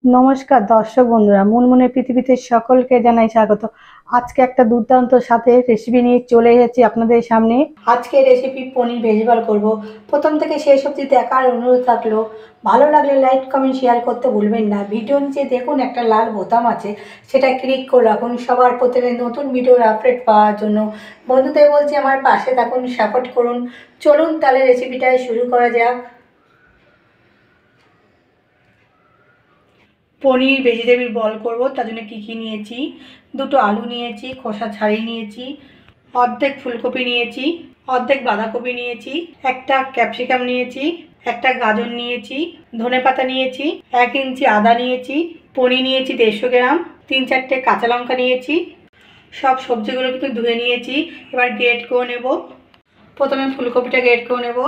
নমস্কার দর্শক বন্ধুরা, মুনমুনের পৃথিবীতে সকলকে জানাই স্বাগত। আজকে একটা দুর্দান্ত সাথে রেসিপি নিয়ে চলে এসেছি আপনাদের সামনে। আজকে রেসিপি পনির ভেজিটেবল করব। প্রথম থেকে শেষ অবধি দেখার অনুরোধ থাকলো। ভালো লাগলে লাইক কমেন্ট শেয়ার করতে ভুলবেন না। ভিডিও নিচে দেখুন একটা লাল বোতাম আছে, সেটা ক্লিক করে রাখুন সবার প্রথমে নতুন ভিডিওর আপডেট পাওয়ার জন্য। বন্ধুদের বলছি আমার পাশে থাকুন, সাপোর্ট করুন। চলুন তাহলে রেসিপিটা শুরু করা যাক। পনির ভেজিটেবিল বল করব, তার জন্য কী কী নিয়েছি: দুটো আলু নিয়েছি, খোসা ছাড়িয়ে নিয়েছি, অর্ধেক ফুলকপি নিয়েছি, অর্ধেক বাঁধাকপি নিয়েছি, একটা ক্যাপসিকাম নিয়েছি, একটা গাজর নিয়েছি, ধনেপাতা নিয়েছি, 1 ইঞ্চি আদা নিয়েছি, পনির নিয়েছি 150 গ্রাম, 3-4টে কাঁচা লঙ্কা নিয়েছি। সব সবজিগুলো কিন্তু ধুয়ে নিয়েছি, এবার গ্রেট করে নেব। প্রথমে ফুলকপিটা গ্রেট করে নেব।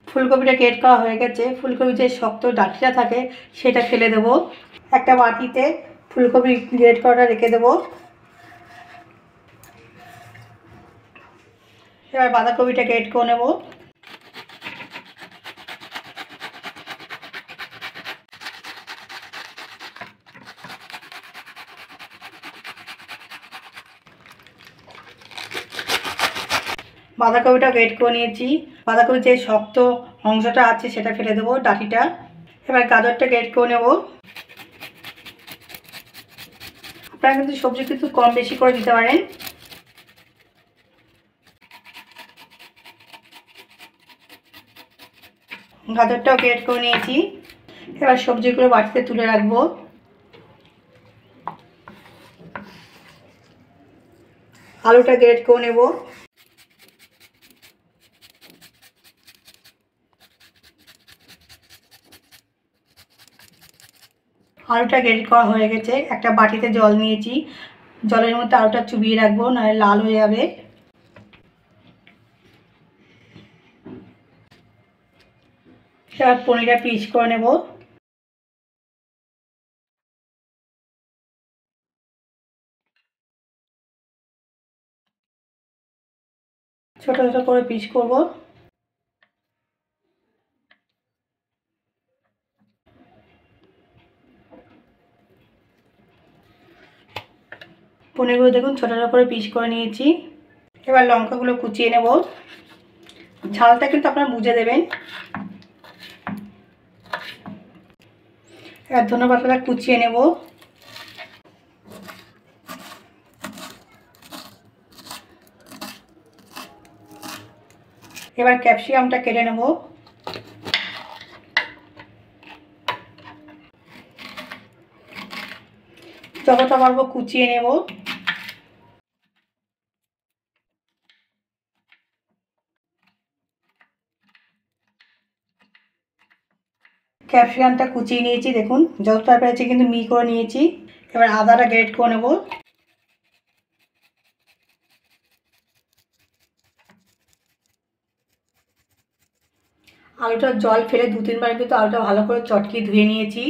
ফুলকপিটা গ্রেট করা হয়ে গেছে। ফুলকপি যে শক্ত ডাঁটিটা থাকে সেটা ফেলে দেব। একটা বাটিতে ফুলকপি গ্রেট করাটা রেখে দেব। এবার বাঁধাকপিটা গ্রেট করে নেব। বাঁধাকপিটা গ্রেট করে নিয়েছি। বাঁধাকপির যে শক্ত অংশটা আছে সেটা ফেলে দেবো, ডাঁটিটা। এবার গাজরটা গ্রেট করে নেব। আপনারা কিন্তু সবজি কিন্তু কম বেশি করে দিতে পারেন। গাজরটাও গ্রেট করে নিয়েছি। এবার সবজিগুলো বাটিতে তুলে রাখবো। আলুটা গ্রেট করে নেব। আলুটা গ্রেট করা হয়ে গেছে। একটা বাটিতে জল নিয়েছি, জলের মধ্যে আলুটা চুবিয়ে রাখবো, নাহলে লাল হয়ে যাবে। এবার পনিরটা পিস করে নেব। ছোট ছোট করে পিস করব। পনিরগুলো দেখুন ছোট ছোট করে পিস করে নিয়েছি। এবার লঙ্কাগুলো কুচিয়ে নেব। ঝালটা কিন্তু আপনারা বুঝে দেবেন। এবার ধনেপাতাটা কুচিয়ে নেব। এবার ক্যাপসিকামটা কেটে নেব। যতটা পারবো কুচিয়ে নেব। ক্যাপসিকামটা কুচিয়ে নিয়েছি, দেখুন যতটা পেরেছি কিন্তু করে নিয়েছি। এবার আদাটা গ্রেট করে নেব। আলুটার জল ফেলে 2-3 বার কিন্তু আলুটা ভালো করে চটকিয়ে ধুয়ে নিয়েছি।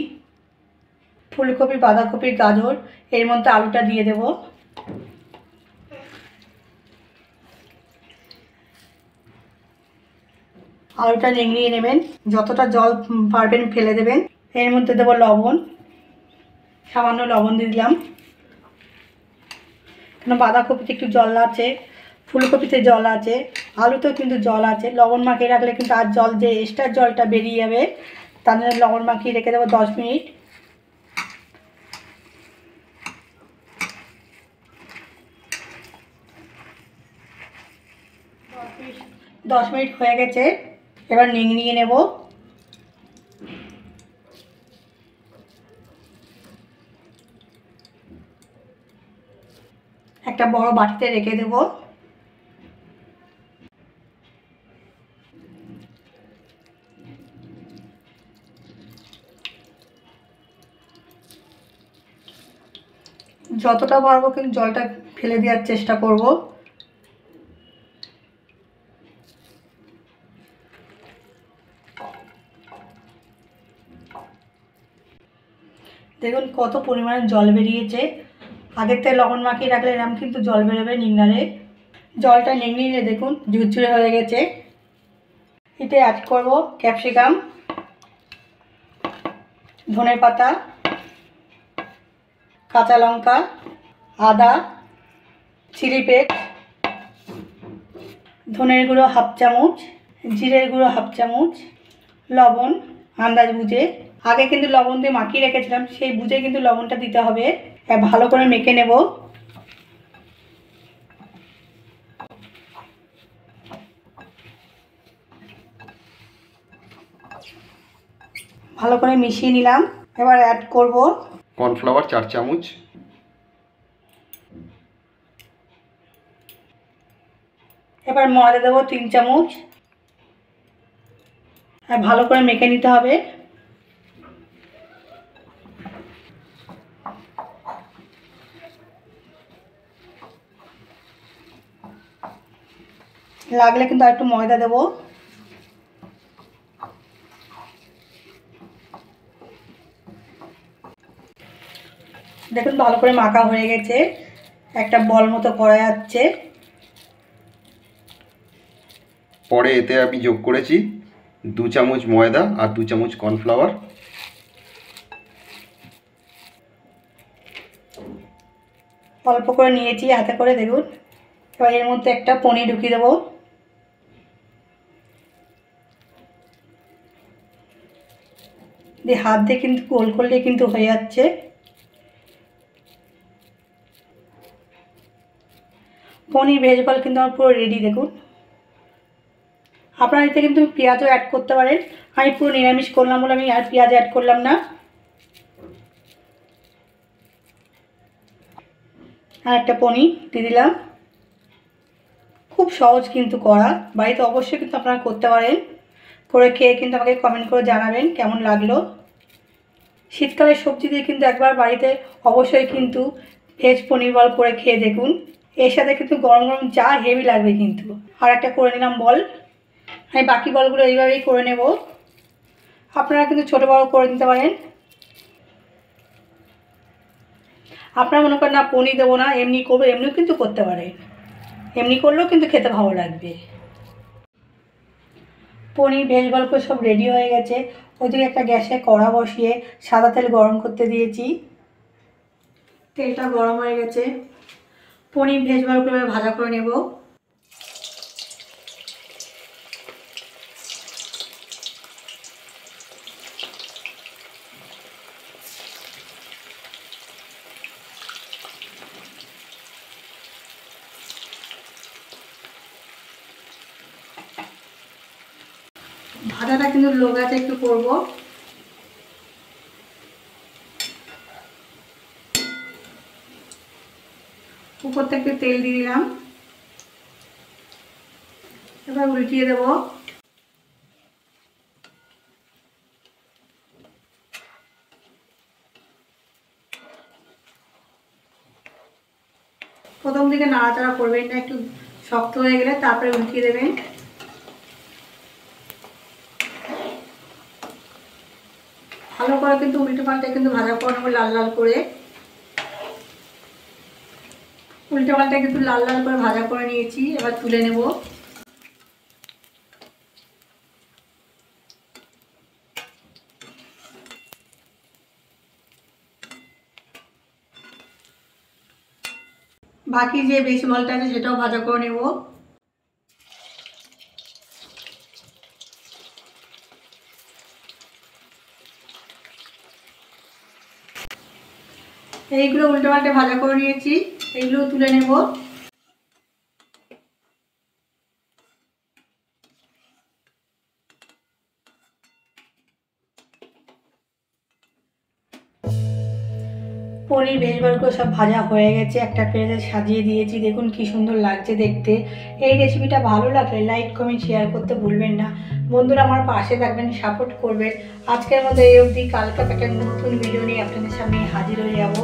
ফুলকপি, বাঁধাকপি, গাজর এর মধ্যে আলুটা দিয়ে দেব। আলুটা নিংড়িয়ে নেবেন, যতটা জল পারবেন ফেলে দেবেন। এর মধ্যে দেবো লবণ, সামান্য লবণ দিয়ে দিলাম। কেন বাঁধাকপিতে একটু জল আছে, ফুলকপিতে জল আছে, আলুতেও কিন্তু জল আছে। লবণ মাখিয়ে রাখলে কিন্তু আর জল, যে এক্সট্রা জলটা বেরিয়ে যাবে। তার জন্য লবণ মাখিয়ে রেখে দেবো 10 মিনিট। দশ মিনিট হয়ে গেছে। এবার নিংড়িয়ে নেব। একটা বড় বাটিতে রেখে দেব। যতটা পারবো কিন্তু জলটা ফেলে দেওয়ার চেষ্টা করব। দেখুন কত পরিমাণে জল বেরিয়েছে। আগের থেকে লবণ মাখিয়ে রাখলে এরকম কিন্তু জল বেরোবে নিংড়ারে। জলটা নিয়ে নিলে দেখুন ঝুরঝুরে হয়ে গেছে। এতে অ্যাড করব ক্যাপসিকাম, ধনেপাতা, কাঁচা লঙ্কা, আদা, চিলি পেস্ট, ধনের গুঁড়ো হাফ চামচ, জিরের গুঁড়ো হাফ চামচ, লবণ আন্দাজ বুঝে। আগে কিন্তু লবণ দিয়ে মাখিয়ে রেখেছিলাম, সেই বুঝে কিন্তু লবণটা দিতে হবে। ভালো করে মেখে নেব। ভালো করে মিশিয়ে নিলাম। এবার অ্যাড করব কর্নফ্লাওয়ার 4 চামচ, এবার ময়দা দেবো 3 চামচ। ভালো করে মেখে নিতে হবে। লাগলে কিন্তু আর একটু ময়দা দেবো। দেখুন ভালো করে মাখা হয়ে গেছে, একটা বল মতো করা যাচ্ছে। পরে এতে আমি যোগ করেছি 2 চামচ ময়দা আর 2 চামচ কর্নফ্লাওয়ার। অল্প করে নিয়েছি হাতে করে, দেখুন। এবার এর মধ্যে একটা পনির ঢুকিয়ে দেবো। দিয়ে হাত দিয়ে কিন্তু গোল করলে কিন্তু হয়ে যাচ্ছে। পনির ভেজ বল কিন্তু আমার পুরো রেডি। দেখুন, আপনারা এতে কিন্তু পেঁয়াজও অ্যাড করতে পারেন। আমি পুরো নিরামিষ করলাম বলে আমি আর পেঁয়াজ অ্যাড করলাম না। আর একটা পনির দিয়ে দিলাম। খুব সহজ কিন্তু করা, বাড়িতে অবশ্যই কিন্তু আপনারা করতে পারেন। করে খেয়ে কিন্তু আমাকে কমেন্ট করে জানাবেন কেমন লাগলো। শীতকালের সবজি দিয়ে কিন্তু একবার বাড়িতে অবশ্যই কিন্তু ভেজ পনির বল করে খেয়ে দেখুন। এর সাথে কিন্তু গরম গরম চা হেভি লাগবে কিন্তু। আর একটা করে নিলাম বল। আমি বাকি বলগুলো এইভাবেই করে নেব। আপনারা কিন্তু ছোটো বড় করে নিতে পারেন। আপনারা মনে করেন না পনির দেবো না, এমনি করবো, এমনিও কিন্তু করতে পারেন। এমনি করলেও কিন্তু খেতে ভালো লাগবে। পনির ভেজ বল করে সব রেডি হয়ে গেছে। ওইদিকে একটা গ্যাসে কড়া বসিয়ে সাদা তেল গরম করতে দিয়েছি। তেলটা গরম হয়ে গেছে, পনির ভেজ বল করে ভাজা করে নেব। ভাজাটা কিন্তু লো গ্যাসে একটু করব। উপর থেকে তেল দিয়ে দিলাম। এবার উল্টিয়ে দেব। প্রথম দিকে নাড়াচাড়া করবেন না, একটু শক্ত হয়ে গেলে তারপরে উল্টিয়ে দেবেন। ভালো করে কিন্তু উল্টে পাল্টে কিন্তু ভাজা করে নেবো লাল লাল করে। উল্টে পাল্টে কিন্তু লাল লাল করে ভাজা করে নিয়েছি। এবার তুলে নেব। বাকি যে বেশি বলটা আছে সেটাও ভাজা করে নেব। এইগুলো উল্টে পাল্টে ভাজা করে নিয়েছি, এইগুলো তুলে নেব। পনির ভেজ বলগুলো সব ভাজা হয়ে গেছে, একটা প্লেটে সাজিয়ে দিয়েছি। দেখুন কি সুন্দর লাগছে দেখতে। এই রেসিপিটা ভালো লাগলে লাইক কমেন্ট শেয়ার করতে ভুলবেন না। বন্ধুরা আমার পাশে থাকবেন, সাপোর্ট করবেন। আজকের মতো এই অবধি। কালকে একটা নতুন ভিডিও নিয়ে আপনাদের সামনে হাজির হয়ে যাব।